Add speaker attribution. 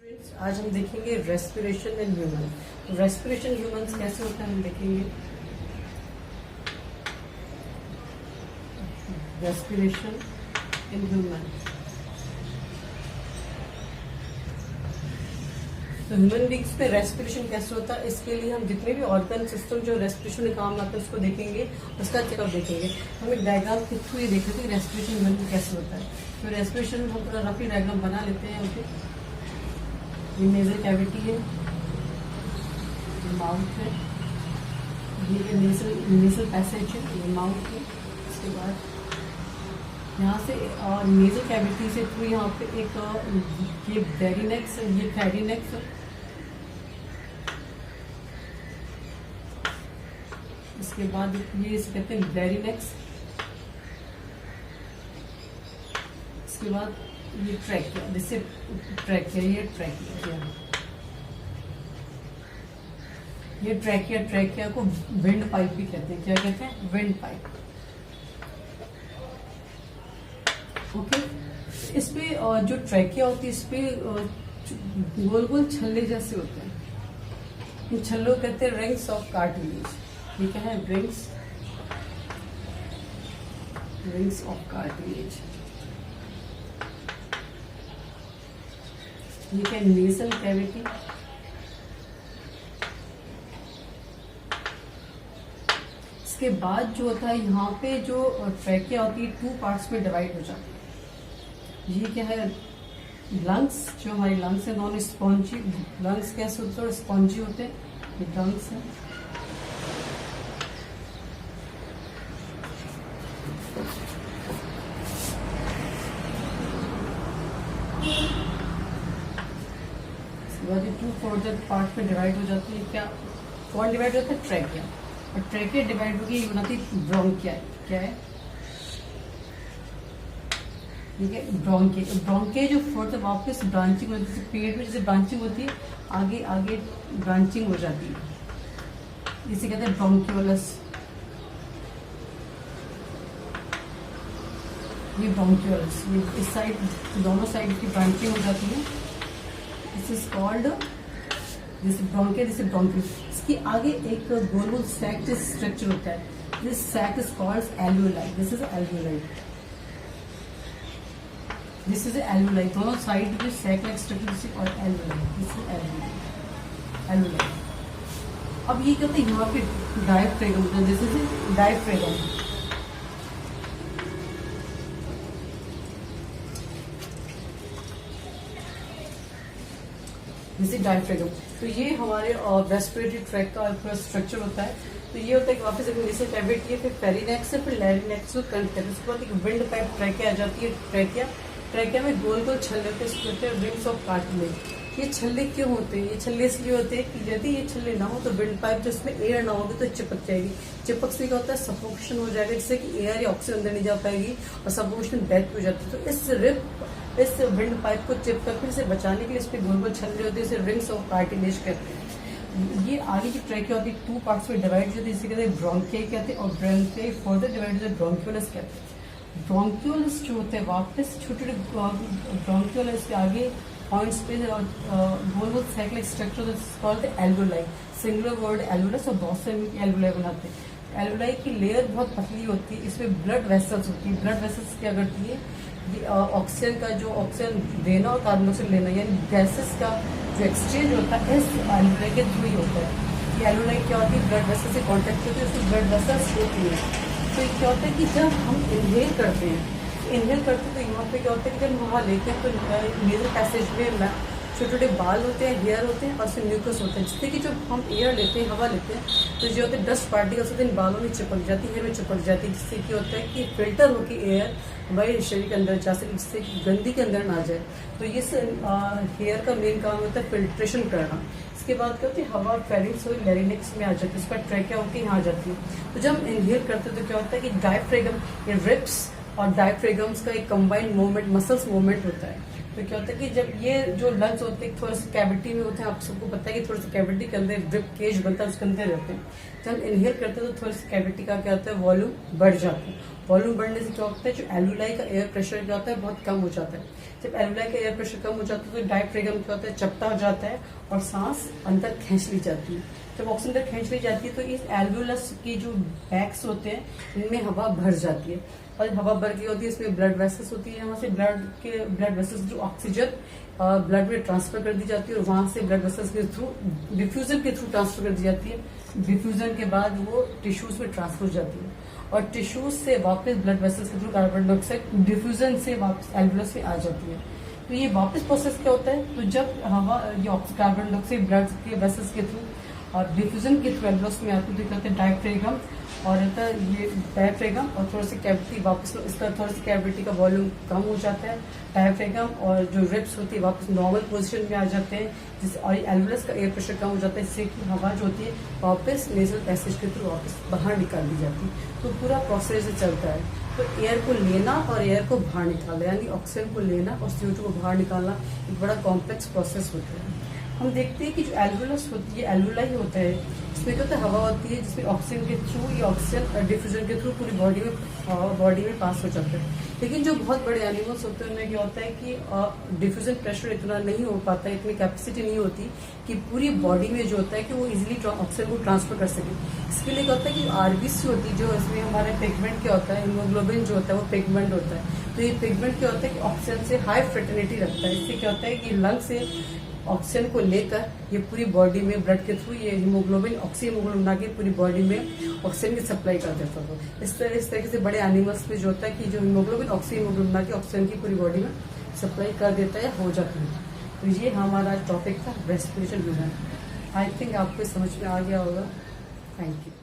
Speaker 1: Friends, आज हम देखेंगे respiration in human. Respiration humans कैसे होता है हम देखेंगे। रेस्पिरेशन इन ह्यूमन, तो ह्यूमन बींग्स में रेस्पिरेशन कैसे होता है, इसके लिए हम जितने भी ऑर्गन सिस्टम जो रेस्पिरेशन में काम आते हैं उसको देखेंगे, उसका चेकअप देखेंगे। हम एक डायग्राम के थ्रू ये देख रहे थे रेस्पिरेशन ह्यूमन में कैसे होता है। तो रेस्पिरेशन हम थोड़ा रफली डायग्राम बना लेते हैं। ओके, ये नेजल कैविटी है, ये माउथ है, ये नेजल पैसेज है, ये माउथ है। इसके बाद यहाँ से नेजल कैविटी से थ्रू यहाँ पे एक ये डेरिनेक्स है, ये थैरिनेक्स है। इसके बाद ये इसे कहते हैं डेरिनेक्स। इसके बाद ये ट्रैकिया, जिससे ट्रैकिया, ये ट्रैकिया को विंड पाइप भी कहते हैं। क्या कहते हैं? Wind pipe. ओके, इस पे जो ट्रैकिया होती है इस पे गोल गोल छल्ले जैसे होते हैं। इन छल्लों को कहते हैं रिंग्स ऑफ कार्टिलेज। ठीक है, रिंग्स ऑफ कार्टिलेज। ये क्या? Nasal cavity. इसके बाद जो होता है यहाँ पे जो ट्रैकिया होती है 2 पार्ट्स में डिवाइड हो जाती है। ये क्या है? लंग्स। जो हमारी लंग्स है नॉन स्पॉन्जी लंग्स, कैसे होते हैं? स्पॉन्जी होते हैं। ये लंग्स है। ये 2 फर्दर पार्ट में डिवाइड हो जाती है। क्या कौन डिवाइड होता है? ट्रैकिया। और ट्रैकिया डिवाइड होगी, ये बनाती है ब्रोंकिया। क्या है? ठीक है, ब्रोंके जो फर्दर वापस ब्रांचिंग होती है, पेड़ में जैसे ब्रांचिंग होती है, आगे आगे ब्रांचिंग हो जाती है। इसे कहते हैं ब्रोंक्यूलस। ये ब्रोंक्यूलस, ये इस साइड दोनों साइड की ब्रांचिंग हो जाती है। This is called this bronchi, this bronchiolus. इसके आगे एक गोल गोल सैक स्ट्रक्चर होता है। This sac is called alveoli. This is alveoli. This is alveoli. दोनों साइड में सैक लाइक स्ट्रक्चर और एल्वियोलाई। This is alveoli. अब ये कहते हैं यहाँ पे डायफ्रेगम होता है। This is diaphragm. This is diaphragm. तो ये हमारे रेस्पिरेटरी ट्रैक का पूरा स्ट्रक्चर होता है। तो ये होता है कि वापस एक नेजल कैविटी है, फिर पेरिनेक्स है, फिर लैरिनेक्स को कनेक्ट करते हैं। उसके बाद एक विंड पाइप ट्रैकिया आ जाती है। ट्रैकिया में गोल गोल छल्ले होते हैं, रिंग्स ऑफ कार्टिलेज। ये छल्ले क्यों होते हैं? ये छल्ले इसलिए होते हैं कि यदि ये छल्ले ना हो तो विंड पाइप जो इसमें एयर ना होगी तो चिपक जाएगी। चिपक से क्या होता है? सफोकेशन हो जाएगा, जिससे कि एयर या ऑक्सीजन अंदर नहीं जा पाएगी और सफोकेशन डेथ हो जाती है। तो इस विंड पाइप को चिपक से बचाने के लिए इस पे गोल गोल छल्ले होते हैं, इसे रिंग्स ऑफ कार्टिलेज कहते हैं। ये आगे की ट्रैकिया होती है 2 पार्ट्स में डिवाइड होती है, इसे कहते हैं ब्रोंकिया कहते हैं, और ब्रोंकिया फर्दर डिवाइड होते हैं ब्रोंक्यूलस कहते हैं। ब्रोंक्यूलस जो होते हैं वापस छोटे छोटे ब्रोंक्यूलस के आगे पॉइंट्स पे गोल गोल cyclic structure called alveoli. Singular word alveolus और बहुत से एल्वियोलाई बनाते हैं। एल्वियोलाई की लेयर बहुत पतली होती है, इसमें ब्लड वेसल्स होती है। ब्लड वेसल्स क्या करती है? ऑक्सीजन का जो ऑक्सीजन देना और कार्बन डाइऑक्साइड लेना, यानी गैसेस का जो एक्सचेंज होता है इस एल्वियोलाई के थ्रू ही होता है। ये एल्वियोलाई क्या होती है? ब्लड वेसल से कॉन्टेक्ट होती है, उसमें ब्लड वेसल्स होती है। तो क्या होता है कि जब हम इनहेल करते हैं तो यहाँ पे क्या होता है कि जब हवा लेते हैं तो नेजल पैसेज में छोटे छोटे बाल होते हैं, हेयर होते हैं और फिर म्यूकस होते हैं, जिससे कि जब हम एयर लेते हैं, हवा लेते हैं, तो जो होते हैं डस्ट पार्टिकल्स होते हैं बालों में चिपक जाती है, हेयर में चिपक जाती है, जिससे क्या होता है कि फिल्टर होकर एयर हमारे शरीर के अंदर जा सके, जिससे गंदगी के अंदर ना जाए। तो इस हेयर का मेन काम होता है फिल्ट्रेशन करना। इसके बाद क्या होती है? हवा फेरिंग्स और लैरिनेक्स में आ जाती है, उसका ट्रैकिया होकर यहाँ आ जाती है। तो जब हम इनहेल करते हैं तो क्या होता है कि डायफ्रेगम, ये रिब्स और डायफ्रेगम्स का एक कंबाइंड मूवमेंट, मसल्स मूवमेंट होता है। तो क्या होता है कि जब ये जो लंग्स होते हैं थोड़ा सा कैविटी में होते हैं, आप सबको पता है कि थोड़ा सा कैविटी के अंदर ड्रिप केज बनता है, उसके अंदर रहते हैं। जब हम इनहेल करते हैं तो थोड़ा सा कैविटी का क्या होता है वॉल्यूम बढ़ जाता है। वॉल्यूम बढ़ने से क्या होता है जो एल्वुलाई का एयर प्रेशर क्या होता है बहुत कम हो जाता है। जब एल्वुलाई का एयर प्रेशर कम हो जाता है तो डायफ्रागम क्या होता है चपटा हो जाता है और सांस अंदर खींच ली जाती है। जब ऑक्सीजन अंदर खींच ली जाती है तो इस एल्वुलस की जो बैक्स होते हैं इनमें हवा भर जाती है और हवा भर की होती है, इसमें ब्लड वेसल्स होती है, यहाँ से ब्लड वेसल्स जो ऑक्सीजन ब्लड में ट्रांसफर कर दी जाती है और वहां से ब्लड वेसल्स के थ्रू डिफ्यूजन के थ्रू ट्रांसफर कर दी जाती है। डिफ्यूजन के बाद वो टिश्यूज में ट्रांसफर हो जाती है और टिश्यूज से वापस ब्लड वेसल्स के थ्रू कार्बन डाइऑक्साइड डिफ्यूजन से वापस एल्वुलस में आ जाती है। तो ये वापस प्रोसेस क्या होता है, तो जब हवा ये कार्बन डाइऑक्साइड ब्लड के वेसल्स के थ्रू और डिफ्यूजन के थ्रू एल्वुलस में आती है तो कहते हैं डायफ्रागम और रहता है ये डायफ्रागम और थोड़ी सी कैविटी वापस इसका थोड़ी सी कैविटी का वॉल्यूम कम हो जाता है। डायफ्रागम और जो रिब्स होती है वापस नॉर्मल पोजीशन में आ जाते हैं जिससे और एल्वुलस का एयर प्रेशर कम हो जाता है, इससे कि हवा जो होती है वापस नेजल पैसेज के थ्रू वापस बाहर निकाल दी जाती है। तो पूरा प्रोसेस चलता है। तो एयर को लेना और एयर को बाहर निकालना यानी ऑक्सीजन को लेना और CO2 को बाहर निकालना एक बड़ा कॉम्प्लेक्स प्रोसेस होता है। हम देखते हैं कि जो एल्वुलस होती है एल्वुलाई होता है इसमें क्या होता है हवा होती है जिसमें ऑक्सीजन के थ्रू ये ऑक्सीजन डिफ्यूजन के थ्रू पूरी बॉडी में पास हो जाता है। लेकिन जो बहुत बड़े एनिमल्स होते हैं उनमें क्या होता है कि डिफ्यूजन प्रेशर इतना नहीं हो पाता है, इतनी कैपेसिटी नहीं होती कि पूरी बॉडी में जो होता है कि वो इजिली ऑक्सीजन को ट्रांसफर कर सके। इसके लिए क्या होता है कि आरबीसी होती है जो इसमें हमारे पिगमेंट क्या होता है हीमोग्लोबिन जो होता है वो पिगमेंट होता है। तो ये पिगमेंट क्या होता है कि ऑक्सीजन से हाई फ्रेटर्निटी रखता है। इससे क्या होता है कि लंग से ऑक्सीजन को लेकर ये पूरी बॉडी में ब्लड के थ्रू ये हीमोग्लोबिन ऑक्सीहीमोग्लोबिन बना के पूरी बॉडी में ऑक्सीजन की सप्लाई कर देता है। इस तरीके से बड़े एनिमल्स में जो होता है कि जो हीमोग्लोबिन ऑक्सीहीमोग्लोबिन बना के ऑक्सीजन की पूरी बॉडी में सप्लाई कर देता है हो जाता है। तो ये हमारा टॉपिक था रेस्पिरेशन ह्यूमन। आई थिंक आपको समझ में आ गया होगा। Thank you.